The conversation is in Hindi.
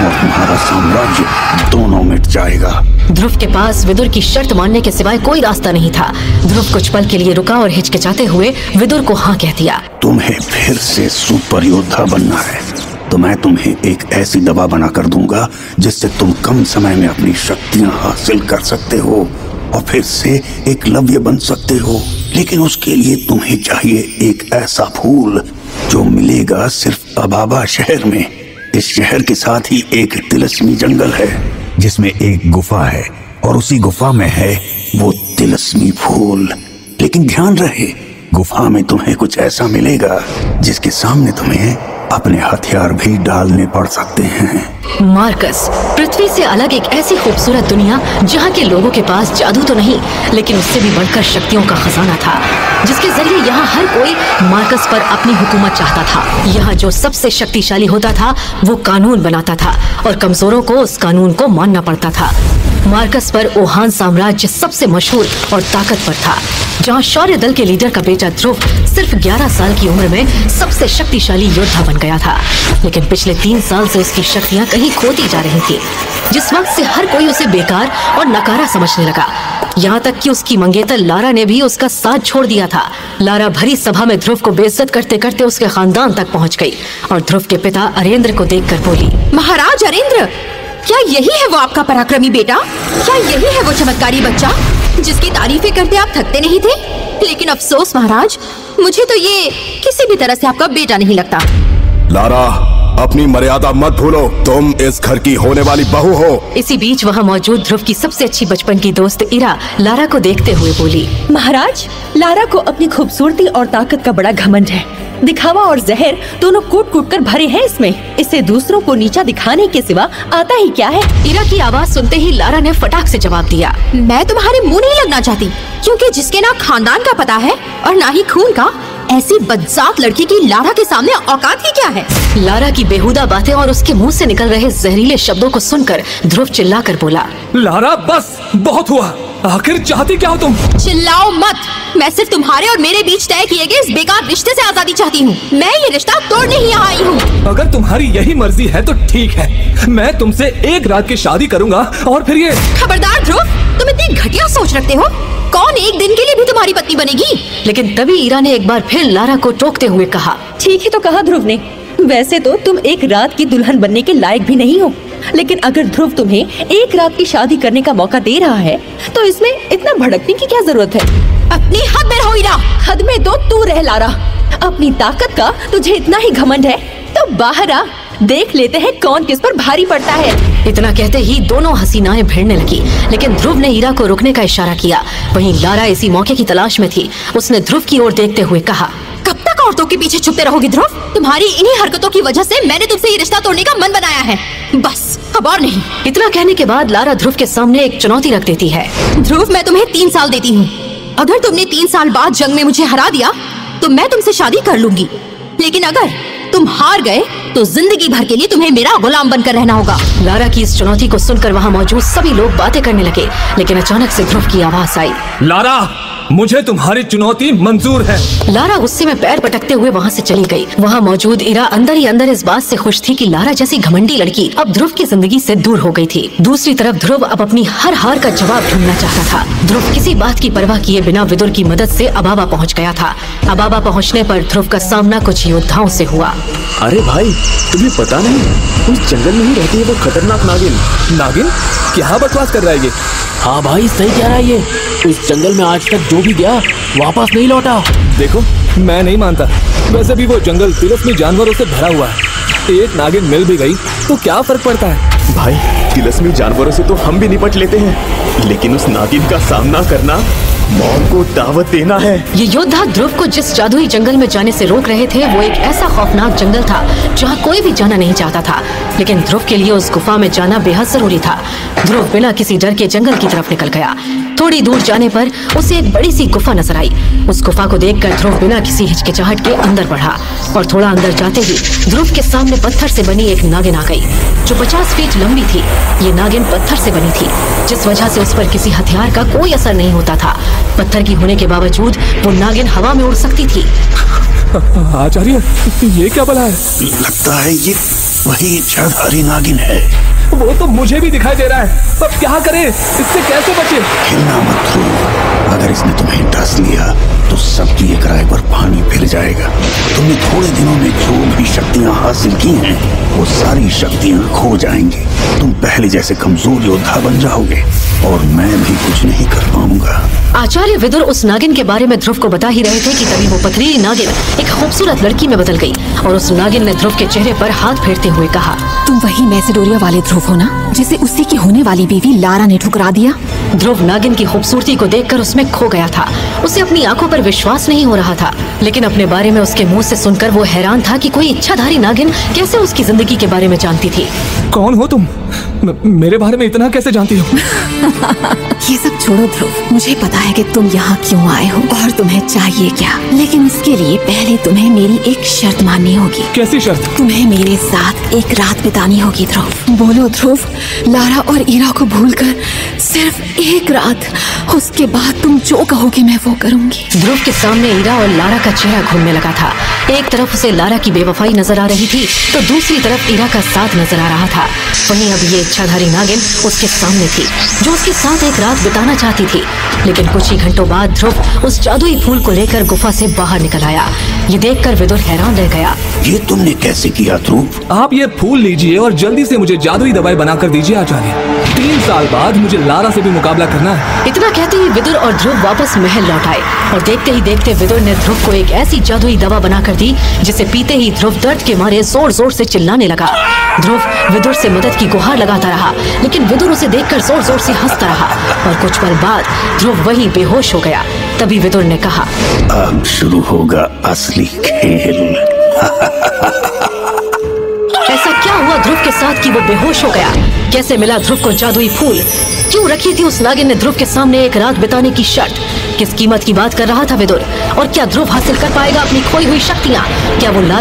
और तुम्हारा साम्राज्य दोनों मिट जाएगा। ध्रुव के पास विदुर की शर्त मानने के सिवाय कोई रास्ता नहीं था। ध्रुव कुछ पल के लिए रुका और हिचकिचाते हुए विदुर को हाँ कह दिया। तुम्हें फिर से सुपर योद्धा बनना है तो मैं तुम्हें एक ऐसी दवा बनाकर दूंगा जिससे तुम कम समय में अपनी शक्तियां हासिल कर सकते हो और फिर से एकलव्य बन सकते हो। लेकिन उसके लिए तुम्हें चाहिए एक ऐसा फूल जो मिलेगा सिर्फ अबाबा शहर में। इस शहर के साथ ही एक तिलस्मी जंगल है जिसमें एक गुफा है और उसी गुफा में है वो तिलस्मी फूल। लेकिन ध्यान रहे, गुफा में तुम्हें कुछ ऐसा मिलेगा जिसके सामने तुम्हें अपने हथियार भी डालने पड़ सकते हैं। मार्कस, पृथ्वी से अलग एक ऐसी खूबसूरत दुनिया जहाँ के लोगों के पास जादू तो नहीं लेकिन उससे भी बढ़कर शक्तियों का खजाना था, जिसके जरिए यहाँ हर कोई मार्कस पर अपनी हुकूमत चाहता था। यहाँ जो सबसे शक्तिशाली होता था वो कानून बनाता था और कमजोरों को उस कानून को मानना पड़ता था। मार्कस पर ओहान साम्राज्य सबसे मशहूर और ताकतवर था, जहाँ शौर्य दल के लीडर का बेटा ध्रुव सिर्फ 11 साल की उम्र में सबसे शक्तिशाली योद्धा बन गया था। लेकिन पिछले 3 साल से उसकी शक्तियाँ कहीं खोती जा रही थी, जिस वक्त से हर कोई उसे बेकार और नकारा समझने लगा। यहाँ तक कि उसकी मंगेतर लारा ने भी उसका साथ छोड़ दिया था। लारा भरी सभा में ध्रुव को बेइज्जत करते करते उसके खानदान तक पहुँच गई और ध्रुव के पिता अरेंद्र को देखकर बोली, महाराज अरेंद्र, क्या यही है वो आपका पराक्रमी बेटा? क्या यही है वो चमत्कारी बच्चा जिसकी तारीफें करते आप थकते नहीं थे? लेकिन अफसोस महाराज, मुझे तो ये किसी भी तरह से आपका बेटा नहीं लगता। लारा, अपनी मर्यादा मत भूलो, तुम इस घर की होने वाली बहू हो। इसी बीच वहाँ मौजूद ध्रुव की सबसे अच्छी बचपन की दोस्त इरा लारा को देखते हुए बोली, महाराज, लारा को अपनी खूबसूरती और ताकत का बड़ा घमंड है। दिखावा और जहर दोनों कूट कूट कर भरे हैं इसमें। इसे दूसरों को नीचा दिखाने के सिवा आता ही क्या है? इरा की आवाज सुनते ही लारा ने फटाक से जवाब दिया, मैं तुम्हारे मुंह नहीं लगना चाहती, क्योंकि जिसके ना खानदान का पता है और ना ही खून का, ऐसी बदजात लड़की की लारा के सामने औकात ही क्या है? लारा की बेहुदा बातें और उसके मुंह से निकल रहे जहरीले शब्दों को सुनकर ध्रुव चिल्लाकर बोला, लारा बस, बहुत हुआ। आखिर चाहती क्या हो तुम? चिल्लाओ मत, मैं सिर्फ तुम्हारे और मेरे बीच तय किए गए इस बेकार रिश्ते से आजादी चाहती हूँ। मैं ये रिश्ता तोड़ने ही यहाँ आई हूँ। अगर तुम्हारी यही मर्जी है तो ठीक है, मैं तुमसे एक रात की शादी करूँगा और फिर ये। खबरदार ध्रुव, तुम इतनी घटिया सोच रखते हो। कौन एक दिन के लिए भी तुम्हारी पत्नी बनेगी? लेकिन तभी इरा ने एक बार फिर लारा को टोकते हुए कहा, ठीक ही तो कहा ध्रुव ने। वैसे तो तुम एक रात की दुल्हन बनने के लायक भी नहीं हो, लेकिन अगर ध्रुव तुम्हें एक रात की शादी करने का मौका दे रहा है तो इसमें इतना भड़कने की क्या जरूरत है? अपनी हद में रहो इरा। हद में तो तू रह लारा। अपनी ताकत का तुझे इतना ही घमंड है तो बाहर आ, देख लेते हैं कौन किस पर भारी पड़ता है। इतना कहते ही दोनों हसीनाएं भिड़ने लगी, लेकिन ध्रुव ने इरा को रुकने का इशारा किया। वहीं लारा इसी मौके की तलाश में थी। उसने ध्रुव की ओर देखते हुए कहा, कब तक औरतों के पीछे छुपते रहोगे ध्रुव? तुम्हारी इन्हीं हरकतों की वजह से मैंने तुमसे ये रिश्ता तोड़ने का मन बनाया है, बस अब और नहीं। इतना कहने के बाद लारा ध्रुव के सामने एक चुनौती रख देती है। ध्रुव, मैं तुम्हें 3 साल देती हूँ। अगर तुमने 3 साल बाद जंग में मुझे हरा दिया तो मैं तुमसे शादी कर लूंगी, लेकिन अगर तुम हार गए तो जिंदगी भर के लिए तुम्हें मेरा गुलाम बनकर रहना होगा। लारा की इस चुनौती को सुनकर वहाँ मौजूद सभी लोग बातें करने लगे, लेकिन अचानक से ध्रुव की आवाज आई, लारा, मुझे तुम्हारी चुनौती मंजूर है। लारा गुस्से में पैर पटकते हुए वहाँ से चली गई। वहाँ मौजूद इरा अंदर ही अंदर इस बात से खुश थी कि लारा जैसी घमंडी लड़की अब ध्रुव की जिंदगी से दूर हो गई थी। दूसरी तरफ ध्रुव अब अपनी हर हार का जवाब ढूंढना चाहता था। ध्रुव किसी बात की परवाह किए बिना विदुर की मदद से अबाबा पहुँच गया था। अबाबा पहुँचने पर ध्रुव का सामना कुछ योद्धाओं से हुआ। अरे भाई, तुम्हें पता नहीं उस जंगल में ही रहती है वो खतरनाक नागिन। नागिन? क्या बकवास कर रहा है ये? हाँ भाई, सही कह रहा है ये। उस जंगल में आज तक जो भी गया वापस नहीं लौटा। देखो, मैं नहीं मानता। वैसे भी वो जंगल तिलस्मी जानवरों से भरा हुआ है। एक नागिन मिल भी गई तो क्या फर्क पड़ता है? भाई, तिलस्मी जानवरों से तो हम भी निपट लेते हैं, लेकिन उस नागिन का सामना करना मौत को दावत देना है। ये योद्धा ध्रुव को जिस जादुई जंगल में जाने से रोक रहे थे वो एक ऐसा खौफनाक जंगल था जहाँ कोई भी जाना नहीं चाहता था, लेकिन ध्रुव के लिए उस गुफा में जाना बेहद जरूरी था। ध्रुव बिना किसी डर के जंगल की तरफ निकल गया। थोड़ी दूर जाने पर उसे एक बड़ी सी गुफा नजर आई। उस गुफा को देखकर ध्रुव बिना किसी हिचकिचाहट के अंदर बढ़ा और थोड़ा अंदर जाते ही ध्रुव के सामने पत्थर से बनी एक नागिन आ गई, जो 50 फीट लंबी थी। ये नागिन पत्थर से बनी थी, जिस वजह से उस पर किसी हथियार का कोई असर नहीं होता था। पत्थर की होने के बावजूद वो नागिन हवा में उड़ सकती थी। आचार्य, ये क्या बला है? लगता है ये वही इच्छाधारी नागिन है। वो तो मुझे भी दिखाई दे रहा है। अब क्या करें? इससे कैसे बचे? हिलना मत ध्रुव। अगर इसने तुम्हें डस लिया तो सबकी एक राय पर पानी फिर जाएगा। तुमने थोड़े दिनों में जो भी शक्तियां हासिल की हैं, वो सारी शक्तियां खो जाएंगी। तुम पहले जैसे कमजोर योद्धा बन जाओगे और मैं भी कुछ नहीं कर पाऊंगा। आचार्य विदुर उस नागिन के बारे में ध्रुव को बता ही रहे थे कि तभी वो पथरीली नागिन एक खूबसूरत लड़की में बदल गई और उस नागिन ने ध्रुव के चेहरे पर हाथ फेरते हुए कहा, तुम वही मैसेडोरिया वाले ध्रुव हो ना, जिसे उसी की होने वाली बीवी लारा ने ठुकरा दिया? ध्रुव नागिन की खूबसूरती को देखकर उसमें खो गया था। उसे अपनी आंखों पर विश्वास नहीं हो रहा था, लेकिन अपने बारे में उसके मुंह से सुनकर वो हैरान था कि कोई इच्छाधारी नागिन कैसे उसकी जिंदगी के बारे में जानती थी। कौन हो तुम? मेरे बारे में इतना कैसे जानती हो? ये सब छोड़ो ध्रुव, मुझे पता है कि तुम यहाँ क्यों आए हो और तुम्हें चाहिए क्या, लेकिन इसके लिए पहले तुम्हें मेरी एक शर्त माननी होगी। कैसी शर्त? तुम्हें मेरे साथ एक रात बितानी होगी ध्रुव। बोलो ध्रुव, लारा और ईरा को भूलकर सिर्फ एक रात, उसके बाद तुम जो कहोगे मैं वो करूंगी। ध्रुव के सामने ईरा और लारा का चेहरा घूमने लगा था। एक तरफ उसे लारा की बेवफाई नजर आ रही थी तो दूसरी तरफ ईरा का साथ नजर आ रहा था। वहीं अब ये इच्छाधारी नागिन उसके सामने थी जो उसके साथ एक रात बिताना चाहती थी। लेकिन कुछ ही घंटों बाद ध्रुव उस जादुई फूल को लेकर गुफा से बाहर निकल आया। ये देखकर विदुर हैरान रह गया। ये तुमने कैसे किया ध्रुव? आप ये फूल लीजिए और जल्दी से मुझे जादुई दवाई बनाकर दीजिए आचार्य। 3 साल बाद मुझे लारा से भी मुकाबला करना है। इतना कहते ही विदुर और ध्रुव वापस महल लौट आए और देखते ही देखते विदुर ने ध्रुव को एक ऐसी जादुई दवा बनाकर दी जिसे पीते ही ध्रुव दर्द के मारे जोर जोर से चिल्लाने लगा। ध्रुव विदुर से मदद की गुहार लगाता रहा, लेकिन विदुर उसे देखकर जोर जोर से हंसता रहा और कुछ पल बाद ध्रुव वही बेहोश हो गया। तभी विदुर ने कहा, अब शुरू होगा असली खेल। ऐसा क्या हुआ ध्रुव के साथ कि वो बेहोश हो गया? कैसे मिला ध्रुव को जादुई फूल? क्यों रखी थी उस नागिन ने ध्रुव के सामने एक रात बिताने की शर्त? किस कीमत की बात कर रहा था विदुर? और क्या ध्रुव हासिल कर पाएगा अपनी खोई हुई शक्तियाँ? क्या वो लारा